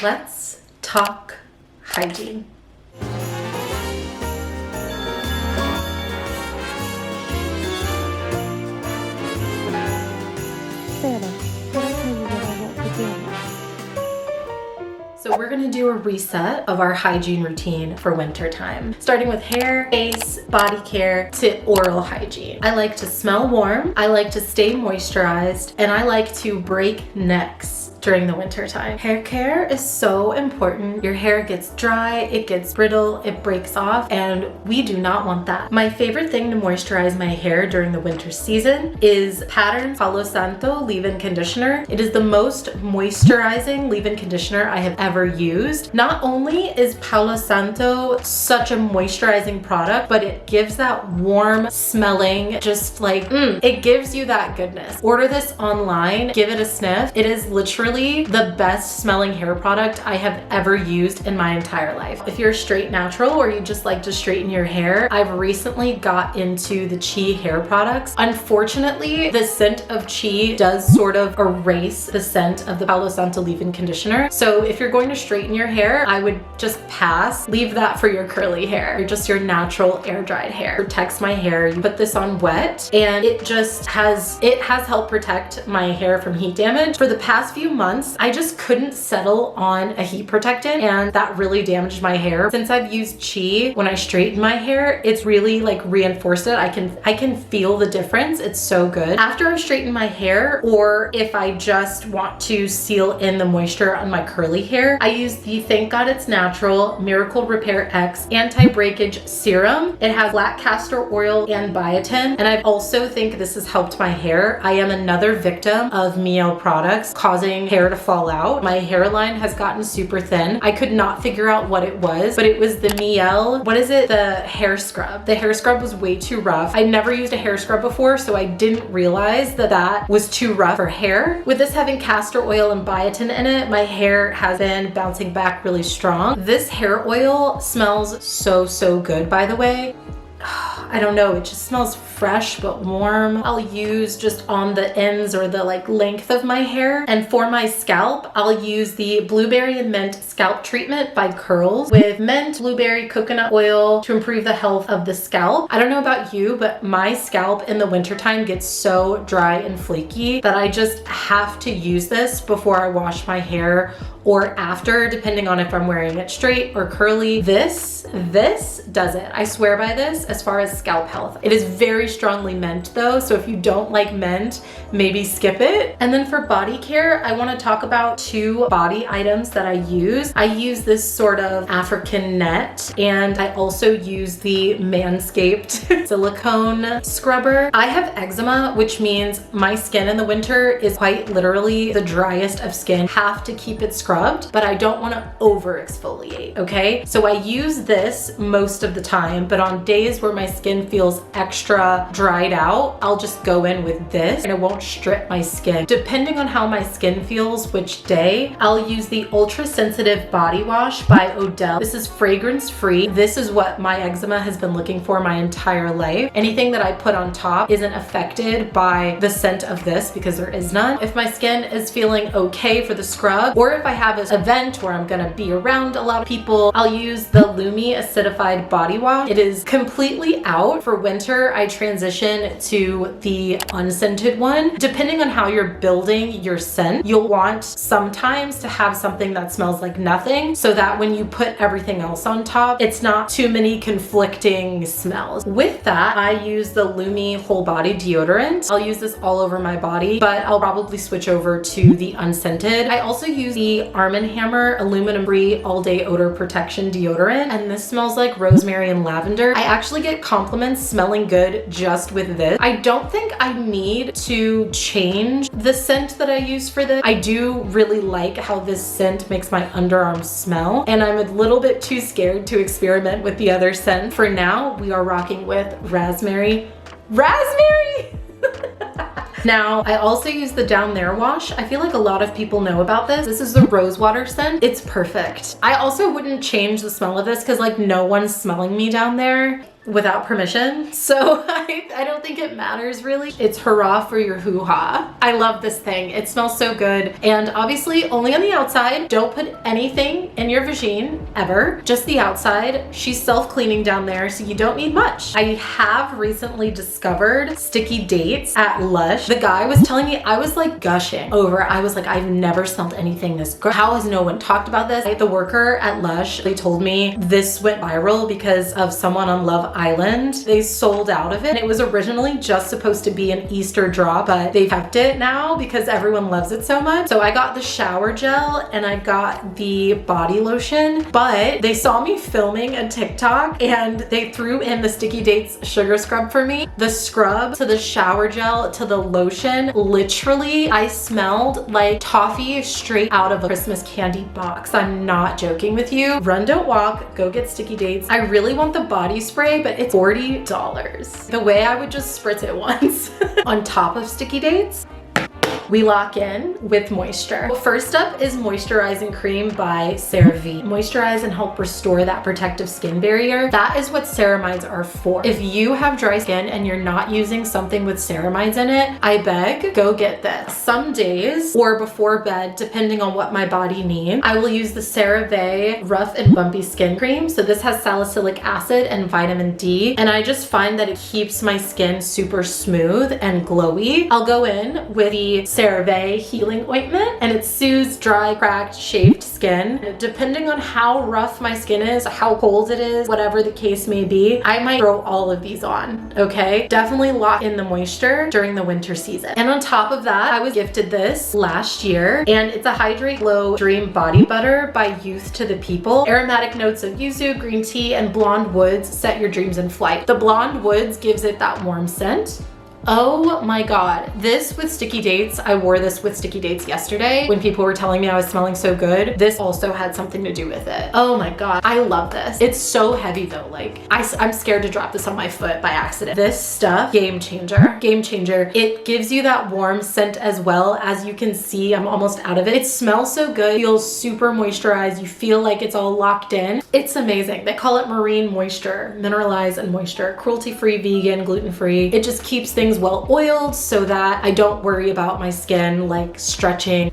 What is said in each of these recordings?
Let's talk hygiene. So we're gonna do a reset of our hygiene routine for winter time, starting with hair, face, body care to oral hygiene. I like to smell warm, I like to stay moisturized, and I like to break necks during the winter time. Hair care is so important. Your hair gets dry, it gets brittle, it breaks off, and we do not want that. My favorite thing to moisturize my hair during the winter season is Pattern Palo Santo leave-in conditioner. It is the most moisturizing leave-in conditioner I have ever used. Not only is Palo Santo such a moisturizing product, but it gives that warm smelling, just like, it gives you that goodness. Order this online, give it a sniff. It is literally the best smelling hair product I have ever used in my entire life. If you're straight natural or you just like to straighten your hair, I've recently got into the Chi hair products. Unfortunately, the scent of Chi does sort of erase the scent of the Palo Santo leave-in conditioner. So if you're going to straighten your hair, I would just pass. Leave that for your curly hair or just your natural air dried hair. It protects my hair. You put this on wet and it has helped protect my hair from heat damage. For the past few months, I just couldn't settle on a heat protectant, and that really damaged my hair. Since I've used Chi, when I straighten my hair, it's really like reinforced it. I can feel the difference. It's so good. After I've straightened my hair, or if I just want to seal in the moisture on my curly hair, I use the Thank God It's Natural Miracle Repair X Anti-Breakage Serum. It has black castor oil and biotin, and I also think this has helped my hair. I am another victim of Miel products causing hair to fall out. My hairline has gotten super thin. I could not figure out what it was, but it was the Miel, the hair scrub. The hair scrub was way too rough. I'd never used a hair scrub before, so I didn't realize that was too rough for hair. With this having castor oil and biotin in it, my hair has been bouncing back really strong. This hair oil smells so good, by the way. I don't know, it just smells fresh but warm. I'll use just on the ends or the length of my hair. And for my scalp, I'll use the Blueberry and Mint Scalp Treatment by Curls with mint, blueberry, coconut oil to improve the health of the scalp. I don't know about you, but my scalp in the wintertime gets so dry and flaky that I just have to use this before I wash my hair or after, depending on if I'm wearing it straight or curly. This does it. I swear by this as far as scalp health. It is very strongly mint though, so if you don't like mint, maybe skip it. And then for body care, I want to talk about two body items that I use. I use this sort of African net, and I also use the Manscaped silicone scrubber. I have eczema, which means my skin in the winter is quite literally the driest of skin. Have to keep it scrubbed, but I don't want to over exfoliate, okay? So I use this most of the time, but on days where my skin feels extra dried out, I'll just go in with this and it won't strip my skin. Depending on how my skin feels which day, I'll use the Ultra Sensitive Body Wash by Odell. This is fragrance free. This is what my eczema has been looking for my entire life. Anything that I put on top isn't affected by the scent of this because there is none. If my skin is feeling okay for the scrub, or if I have an event where I'm gonna be around a lot of people, I'll use the Lumi Acidified Body Wash. It is completely out. For winter, I transition to the unscented one. Depending on how you're building your scent, you'll want sometimes to have something that smells like nothing so that when you put everything else on top, it's not too many conflicting smells. With that, I use the Lumi Whole Body Deodorant. I'll use this all over my body, but I'll probably switch over to the unscented. I also use the Arm & Hammer aluminum-free all-day odor protection deodorant, and this smells like rosemary and lavender. I actually get compliments smelling good just with this. I don't think I need to change the scent that I use for this. I do really like how this scent makes my underarms smell, and I'm a little bit too scared to experiment with the other scent. For now, we are rocking with raspberry. Now, I also use the Down There wash. I feel like a lot of people know about this. This is the rosewater scent. It's perfect. I also wouldn't change the smell of this because no one's smelling me down there. without permission. So I don't think it matters really. It's hurrah for your hoo-ha. I love this thing. It smells so good. And obviously only on the outside. Don't put anything in your vagine ever, just the outside. She's self-cleaning down there, so you don't need much. I have recently discovered sticky dates at Lush. The guy was telling me, I was like gushing over. I was like, I've never smelled anything this good. How has no one talked about this? The worker at Lush, they told me this went viral because of someone on Love Island. They sold out of it. It was originally just supposed to be an Easter drop, but they kept it now because everyone loves it so much. So I got the shower gel and I got the body lotion, but they saw me filming a TikTok and they threw in the Sticky Dates sugar scrub for me. The scrub to the shower gel to the lotion, literally I smelled like toffee straight out of a Christmas candy box. I'm not joking with you. Run, don't walk, go get Sticky Dates. I really want the body spray, but it's $40. The way I would just spritz it once on top of Sticky Dates. We lock in with moisture. Well, first up is moisturizing cream by CeraVe. Moisturize and help restore that protective skin barrier. That is what ceramides are for. If you have dry skin and you're not using something with ceramides in it, I beg, go get this. Some days or before bed, depending on what my body needs, I will use the CeraVe Rough and Bumpy Skin Cream. So this has salicylic acid and vitamin D, and I just find that it keeps my skin super smooth and glowy. I'll go in with the CeraVe Healing Ointment, and it soothes dry, cracked, shaved skin. Depending on how rough my skin is, how cold it is, whatever the case may be, I might throw all of these on, okay? Definitely lock in the moisture during the winter season. And on top of that, I was gifted this last year, and it's a Hydrate Glow Dream Body Butter by Youth to the People. Aromatic notes of yuzu, green tea, and blonde woods set your dreams in flight. The blonde woods gives it that warm scent. Oh my God, this with Sticky Dates, I wore this with Sticky Dates yesterday when people were telling me I was smelling so good. This also had something to do with it. Oh my God, I love this. It's so heavy though, like I'm scared to drop this on my foot by accident. This stuff, game changer, game changer. It gives you that warm scent as well. As you can see, I'm almost out of it. It smells so good, feels super moisturized. You feel like it's all locked in. It's amazing. They call it marine moisture, mineralized and moisture, cruelty-free, vegan, gluten-free. It just keeps things well oiled so that I don't worry about my skin like stretching.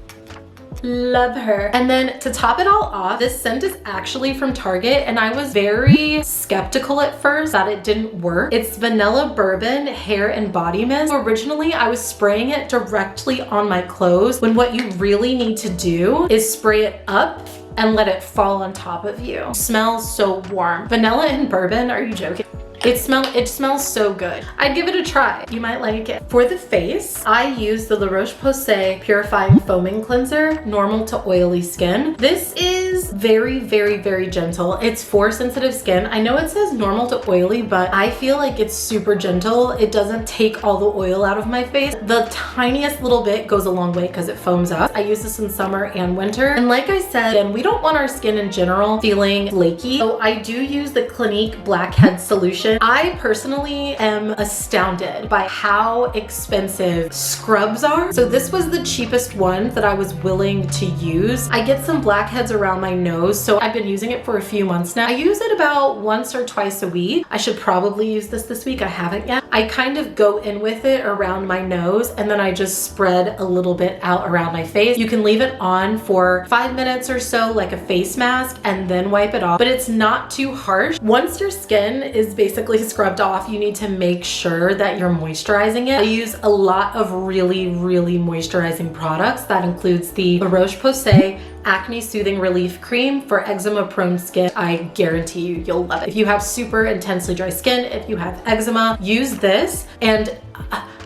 Love her. And then to top it all off, this scent is actually from Target, and I was very skeptical at first that it didn't work. It's Vanilla Bourbon Hair and Body Mist. Originally, I was spraying it directly on my clothes when what you really need to do is spray it up and let it fall on top of you. It smells so warm. Vanilla and bourbon, are you joking? It smells so good. I'd give it a try. You might like it. For the face, I use the La Roche-Posay Purifying Foaming Cleanser, normal to oily skin. This is very, very, very gentle. It's for sensitive skin. I know it says normal to oily, but I feel like it's super gentle. It doesn't take all the oil out of my face. The tiniest little bit goes a long way because it foams up. I use this in summer and winter. And like I said, and we don't want our skin in general feeling flaky. So I do use the Clinique Blackhead Solution. I personally am astounded by how expensive scrubs are. So this was the cheapest one that I was willing to use. I get some blackheads around my nose, so I've been using it for a few months now. I use it about once or twice a week. I should probably use this week. I haven't yet. I kind of go in with it around my nose, and then I just spread a little bit out around my face. You can leave it on for 5 minutes or so like a face mask and then wipe it off, but it's not too harsh. Once your skin is basically scrubbed off, you need to make sure that you're moisturizing it. I use a lot of really, really moisturizing products. That includes the La Roche-Posay Acne Soothing Relief Cream for eczema prone skin. I guarantee you'll love it. If you have super intensely dry skin, if you have eczema, use this. And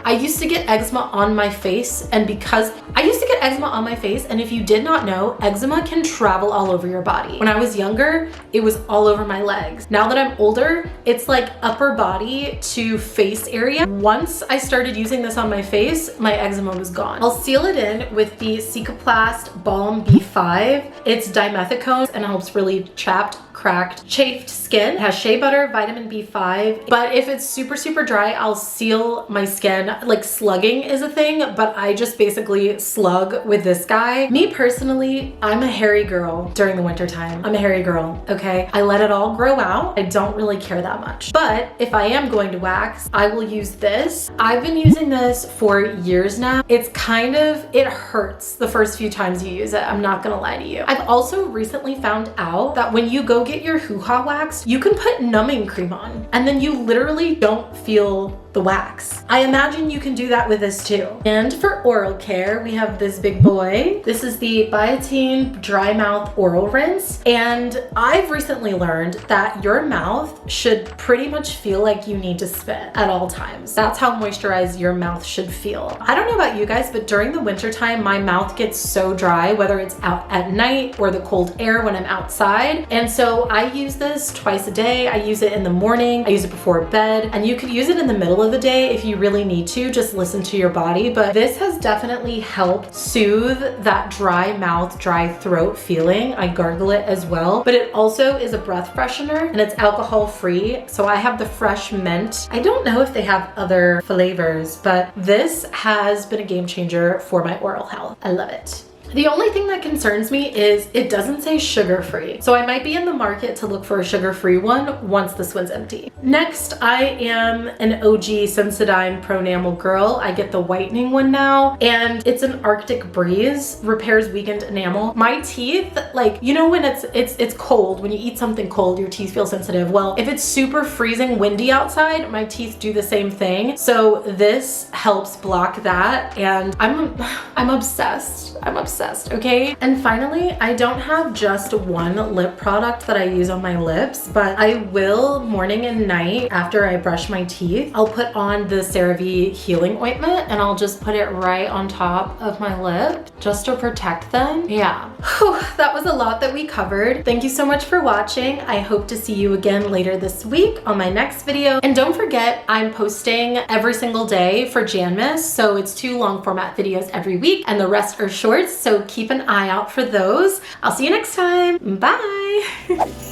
I used to get eczema on my face, and because I used to get eczema on my face, and if you did not know, eczema can travel all over your body. When I was younger, it was all over my legs. Now that I'm older, it's like upper body to face area. Once I started using this on my face, my eczema was gone. I'll seal it in with the Cicaplast Balm B5. It's dimethicone and helps relieve chapped, cracked, chafed skin. It has shea butter, vitamin B5, but if it's super, super dry, I'll seal my skin. Like slugging is a thing, but I just basically slug with this guy. Me personally, I'm a hairy girl during the winter time. I'm a hairy girl, okay? I let it all grow out. I don't really care that much. But if I am going to wax, I will use this. I've been using this for years now. It's it hurts the first few times you use it. I'm not gonna lie to you. I've also recently found out that when you go get your hoo-ha waxed, you can put numbing cream on and then you literally don't feel the wax. I imagine you can do that with this too. And for oral care, we have this big boy. This is the Biotene Dry Mouth Oral Rinse. And I've recently learned that your mouth should pretty much feel like you need to spit at all times. That's how moisturized your mouth should feel. I don't know about you guys, but during the winter time, my mouth gets so dry, whether it's out at night or the cold air when I'm outside. And so I use this twice a day. I use it in the morning, I use it before bed, and you could use it in the middle of the day if you really need to. Just listen to your body. But this has definitely helped soothe that dry mouth, dry throat feeling. I gargle it as well, but it also is a breath freshener and it's alcohol free. So I have the fresh mint. I don't know if they have other flavors, but this has been a game changer for my oral health. I love it. The only thing that concerns me is it doesn't say sugar-free. So I might be in the market to look for a sugar-free one once this one's empty. Next, I am an OG Sensodyne Pro Enamel girl. I get the whitening one now, and it's an Arctic Breeze, repairs weakened enamel. My teeth, like, you know when it's cold, when you eat something cold, your teeth feel sensitive. Well, if it's super freezing windy outside, my teeth do the same thing. So this helps block that, and I'm obsessed. I'm obsessed, okay? And finally, I don't have just one lip product that I use on my lips, but I will morning and night after I brush my teeth, I'll put on the CeraVe healing ointment and I'll just put it right on top of my lip just to protect them. Yeah. Whew, that was a lot that we covered. Thank you so much for watching. I hope to see you again later this week on my next video. And don't forget, I'm posting every single day for Janmas, so it's 2 long format videos every week and the rest are shorts, so keep an eye out for those. I'll see you next time. Bye.